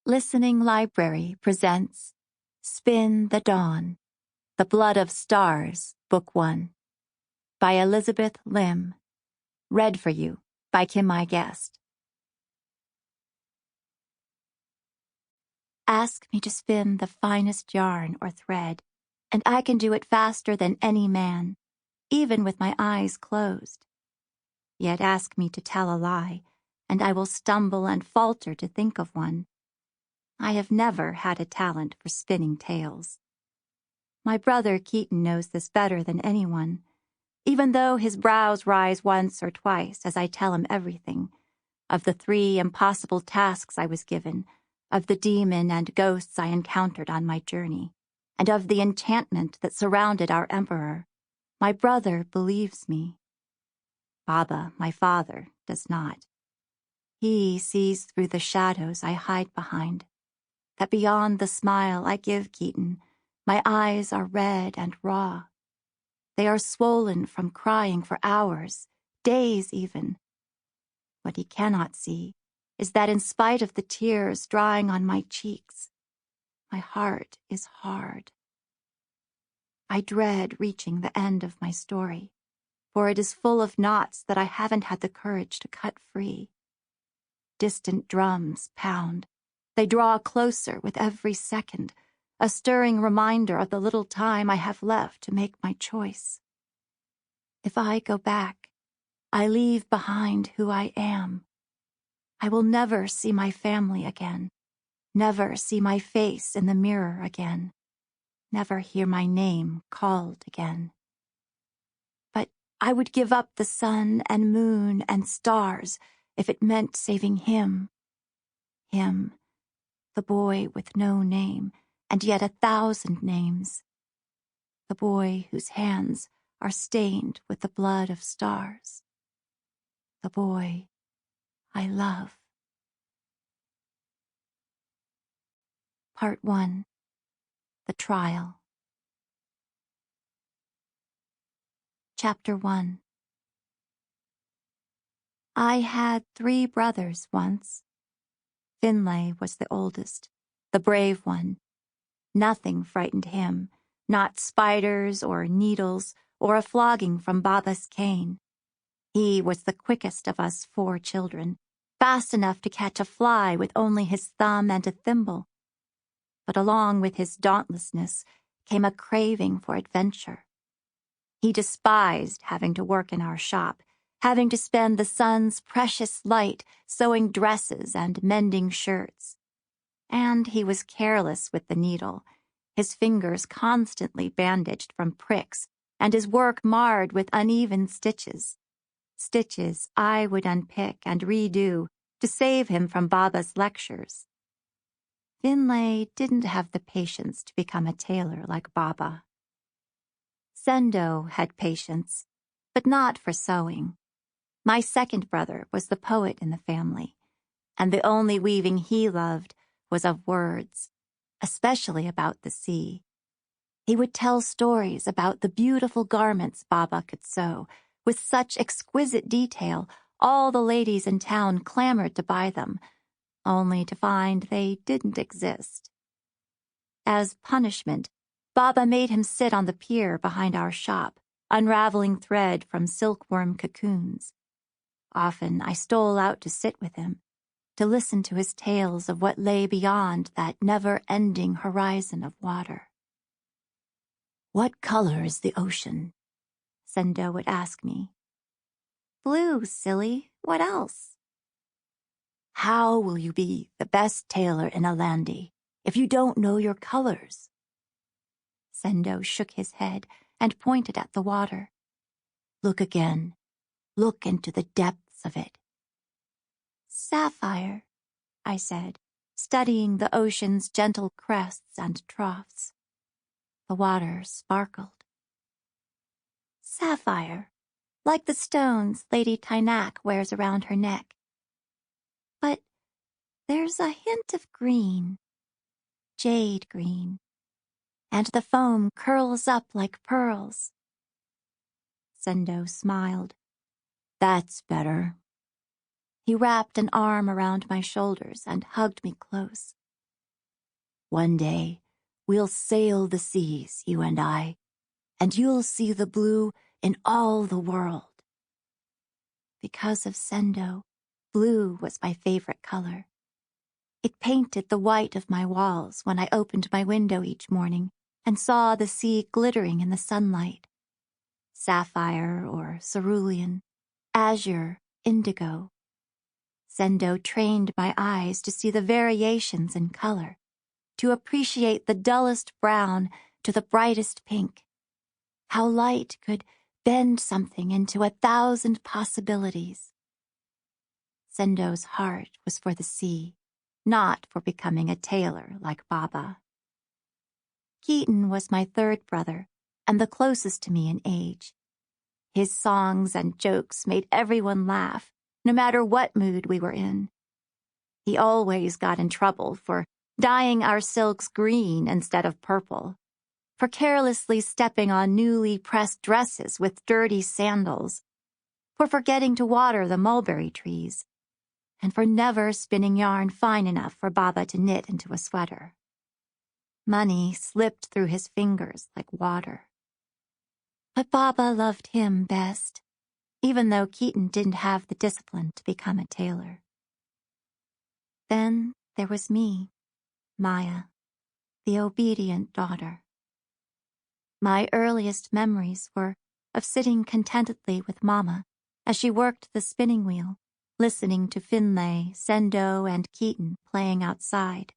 Listening Library presents Spin the Dawn, The Blood of Stars, Book 1, by Elizabeth Lim. Read for you by Kim I. Guest. Ask me to spin the finest yarn or thread, and I can do it faster than any man, even with my eyes closed. Yet ask me to tell a lie, and I will stumble and falter to think of one. I have never had a talent for spinning tales. My brother Keaton knows this better than anyone, even though his brows rise once or twice as I tell him everything, of the 3 impossible tasks I was given, of the demon and ghosts I encountered on my journey, and of the enchantment that surrounded our emperor. My brother believes me. Baba, my father, does not. He sees through the shadows I hide behind, that beyond the smile I give Keaton, my eyes are red and raw. They are swollen from crying for hours, days even. What he cannot see is that in spite of the tears drying on my cheeks, my heart is hard. I dread reaching the end of my story, for it is full of knots that I haven't had the courage to cut free. Distant drums pound. They draw closer with every second, a stirring reminder of the little time I have left to make my choice. If I go back, I leave behind who I am. I will never see my family again, never see my face in the mirror again, never hear my name called again. But I would give up the sun and moon and stars if it meant saving him, the boy with no name, and yet 1,000 names. The boy whose hands are stained with the blood of stars. The boy I love. Part 1. The Trial. Chapter 1. I had 3 brothers once. Finlay was the oldest, the brave one. Nothing frightened him, not spiders or needles or a flogging from Baba's cane. He was the quickest of us 4 children, fast enough to catch a fly with only his thumb and a thimble. But along with his dauntlessness came a craving for adventure. He despised having to work in our shop, having to spend the sun's precious light sewing dresses and mending shirts. And he was careless with the needle, his fingers constantly bandaged from pricks, and his work marred with uneven stitches. Stitches I would unpick and redo to save him from Baba's lectures. Finlay didn't have the patience to become a tailor like Baba. Sendo had patience, but not for sewing. My second brother was the poet in the family, and the only weaving he loved was of words, especially about the sea. He would tell stories about the beautiful garments Baba could sew, with such exquisite detail all the ladies in town clamored to buy them, only to find they didn't exist. As punishment, Baba made him sit on the pier behind our shop, unraveling thread from silkworm cocoons. Often I stole out to sit with him, to listen to his tales of what lay beyond that never-ending horizon of water. "What color is the ocean?" Sendo would ask me. "Blue, silly. What else?" "How will you be the best tailor in Alandi if you don't know your colors?" Sendo shook his head and pointed at the water. "Look again. Look into the depths of it." "Sapphire," I said, studying the ocean's gentle crests and troughs. The water sparkled. "Sapphire, like the stones Lady Tynak wears around her neck. But there's a hint of green, jade green, and the foam curls up like pearls." Sendo smiled. "That's better." He wrapped an arm around my shoulders and hugged me close. One day, we'll sail the seas, you and you'll see the blue in all the world. Because of Sendo, blue was my favorite color. It painted the white of my walls when I opened my window each morning and saw the sea glittering in the sunlight. Sapphire or cerulean, azure, indigo. Sendo trained my eyes to see the variations in color, to appreciate the dullest brown to the brightest pink. How light could bend something into 1,000 possibilities. Sendo's heart was for the sea, not for becoming a tailor like Baba. Keaton was my third brother and the closest to me in age. His songs and jokes made everyone laugh, no matter what mood we were in. He always got in trouble for dyeing our silks green instead of purple, for carelessly stepping on newly pressed dresses with dirty sandals, for forgetting to water the mulberry trees, and for never spinning yarn fine enough for Baba to knit into a sweater. Money slipped through his fingers like water. But Baba loved him best, even though Keaton didn't have the discipline to become a tailor. Then there was me, Maia, the obedient daughter. My earliest memories were of sitting contentedly with Mama as she worked the spinning wheel, listening to Finlay, Sendo, and Keaton playing outside,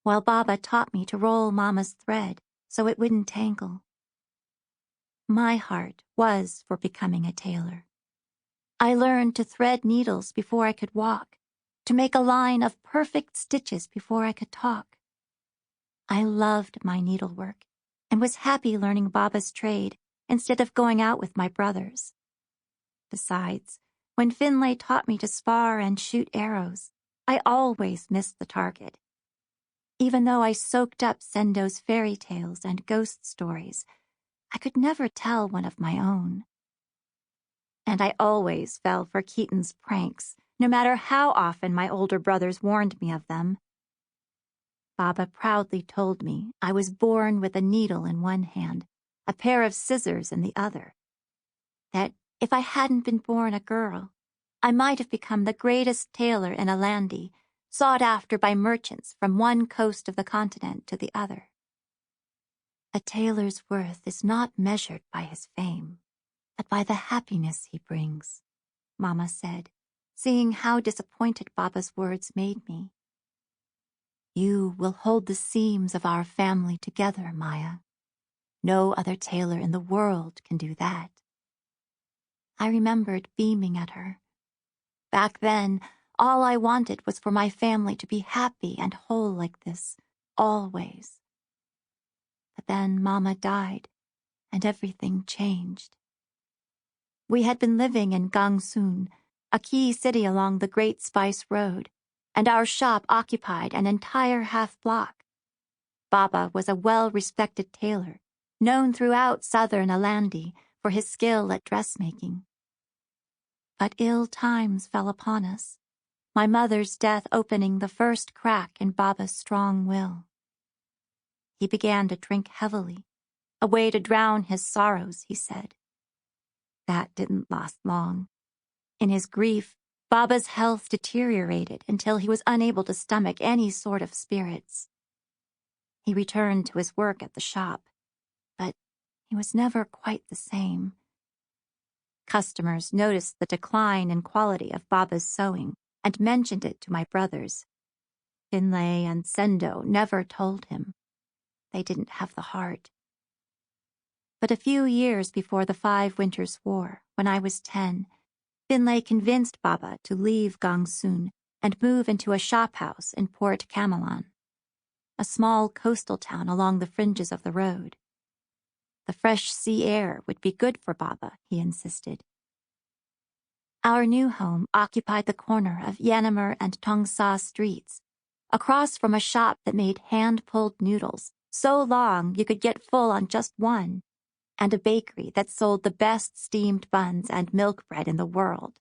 while Baba taught me to roll Mama's thread so it wouldn't tangle. My heart was for becoming a tailor. I learned to thread needles before I could walk, to make a line of perfect stitches before I could talk. I loved my needlework and was happy learning Baba's trade instead of going out with my brothers. Besides, when Finlay taught me to spar and shoot arrows, I always missed the target. Even though I soaked up Sendo's fairy tales and ghost stories, I could never tell one of my own. And I always fell for Keaton's pranks, no matter how often my older brothers warned me of them. Baba proudly told me I was born with a needle in one hand, a pair of scissors in the other. That if I hadn't been born a girl, I might have become the greatest tailor in a landy, sought after by merchants from one coast of the continent to the other. A tailor's worth is not measured by his fame, but by the happiness he brings, Mama said, seeing how disappointed Baba's words made me. You will hold the seams of our family together, Maia. No other tailor in the world can do that. I remembered beaming at her. Back then, all I wanted was for my family to be happy and whole like this, always. But then Mama died, and everything changed. We had been living in Gangsun, a key city along the Great Spice Road, and our shop occupied an entire half-block. Baba was a well-respected tailor, known throughout southern Alandi for his skill at dressmaking. But ill times fell upon us, my mother's death opening the first crack in Baba's strong will. He began to drink heavily, a way to drown his sorrows, he said. That didn't last long. In his grief, Baba's health deteriorated until he was unable to stomach any sort of spirits. He returned to his work at the shop, but he was never quite the same. Customers noticed the decline in quality of Baba's sewing and mentioned it to my brothers. Finlay and Sendo never told him. They didn't have the heart. But a few years before the 5 Winters' War, when I was 10, Finlay convinced Baba to leave Gangsun and move into a shophouse in Port Camelon, a small coastal town along the fringes of the road. The fresh sea air would be good for Baba, he insisted. Our new home occupied the corner of Yenemer and Tongsa streets, across from a shop that made hand-pulled noodles so long you could get full on just one, and a bakery that sold the best steamed buns and milk bread in the world.